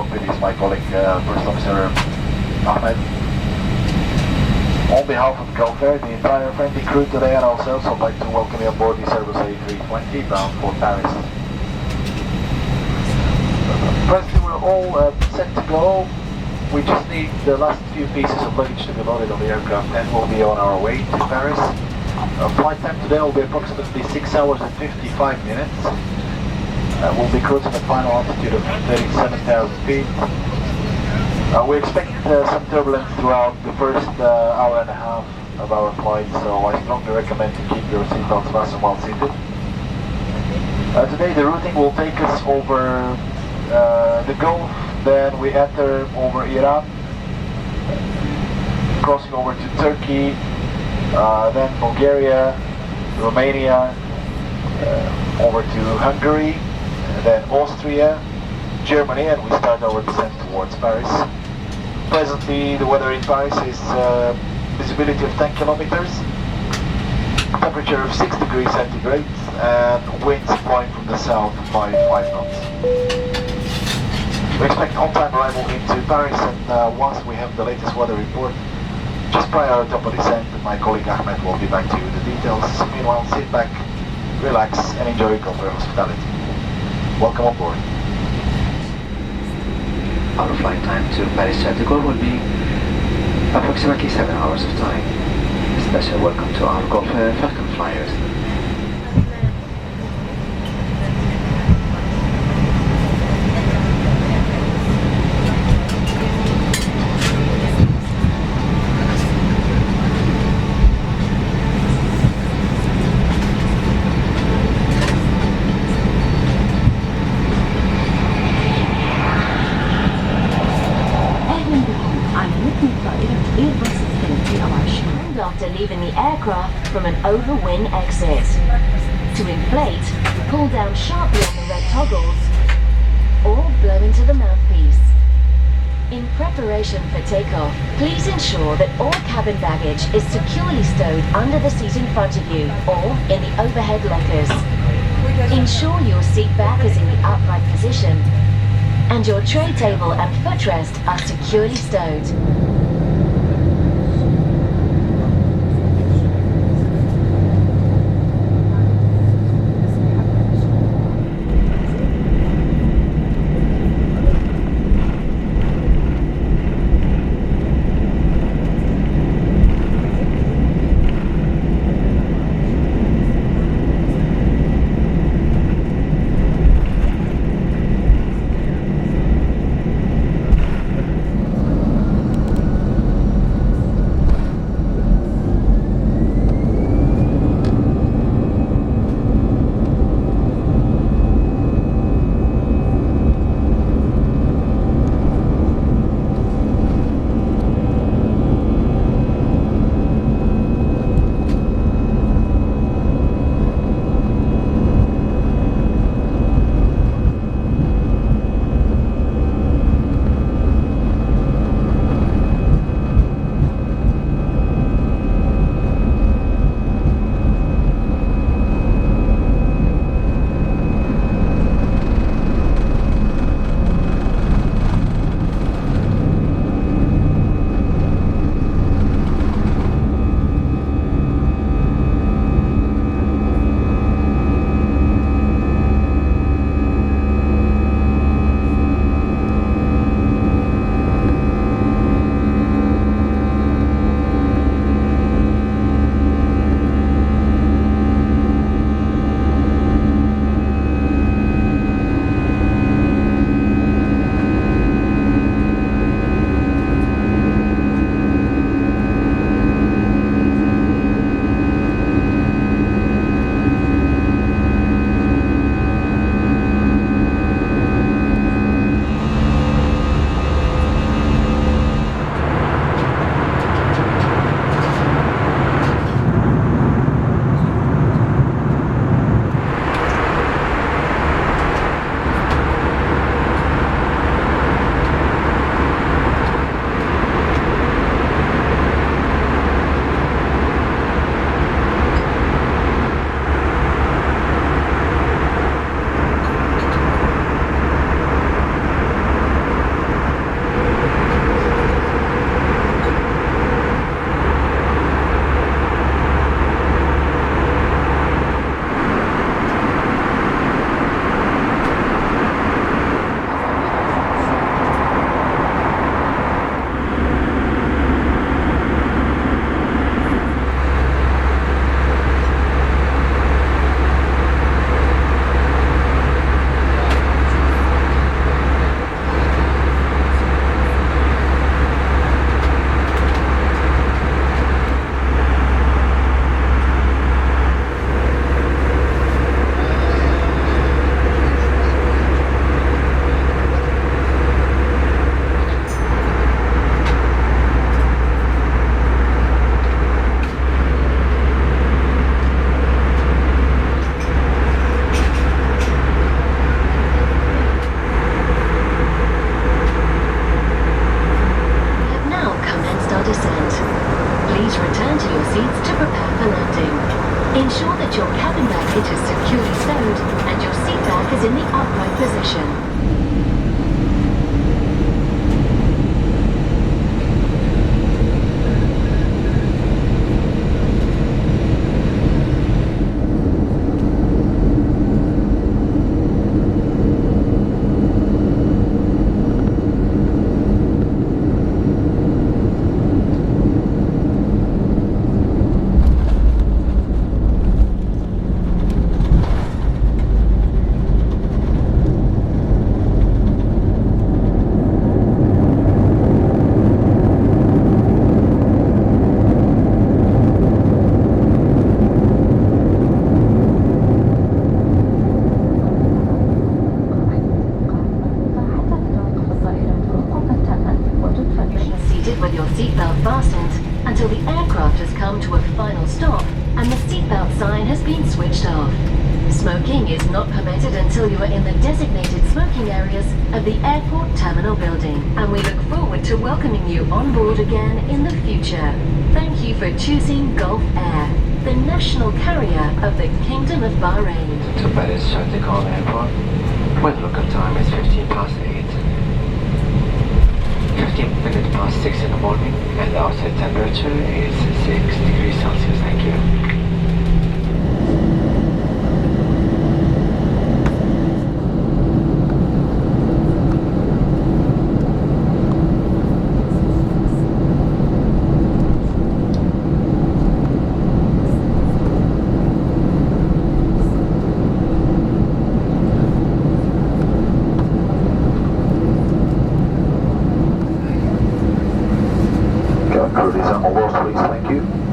cockpit is my colleague, First Officer Ahmed. On behalf of Gulf Air, the entire friendly crew today and ourselves, I'd like to welcome you on board this Airbus A320 bound for Paris. Presently we're all set to go. We just need the last few pieces of luggage to be loaded on the aircraft and we'll be on our way to Paris. Flight time today will be approximately 6 hours and 55 minutes. We'll be cruising at final altitude of 37,000 feet. We expect some turbulence throughout the first hour and a half of our flight, so I strongly recommend to keep your seatbelts fastened while seated. Today the routing will take us over the Gulf, then we enter over Iran, crossing over to Turkey, then Bulgaria, Romania, over to Hungary, then Austria, Germany, and we start our descent towards Paris. Presently the weather in Paris is visibility of 10 kilometers, temperature of 6 degrees centigrade, and winds blowing from the south by 5 knots. We expect on-time arrival into Paris, and once we have the latest weather report, just prior to the descent, my colleague Ahmed will be back to you with the details. Meanwhile, sit back, relax, and enjoy Gulf Air hospitality. Welcome on board. Our flight time to Paris Charles de Gaulle will be approximately 7 hours of time. A special welcome to our Gulf Air Falcon flyers. After leaving the aircraft from an over-wing exit. To inflate, pull down sharply on the red toggles or blow into the mouthpiece. In preparation for takeoff, please ensure that all cabin baggage is securely stowed under the seat in front of you or in the overhead lockers. Ensure your seat back is in the upright position and your tray table and footrest are securely stowed. seatbelt fastened until the aircraft has come to a final stop and the seatbelt sign has been switched off. Smoking is not permitted until you are in the designated smoking areas of the airport terminal building, and we look forward to welcoming you on board again in the future. Thank you for choosing Gulf Air, the national carrier of the Kingdom of Bahrain. To Paris Charles de Gaulle Airport, when local time is 15 past 8. 15 minutes past 6 in the morning, and the outside temperature is 6 degrees Celsius. Thank you. Crew descent all those please, thank you.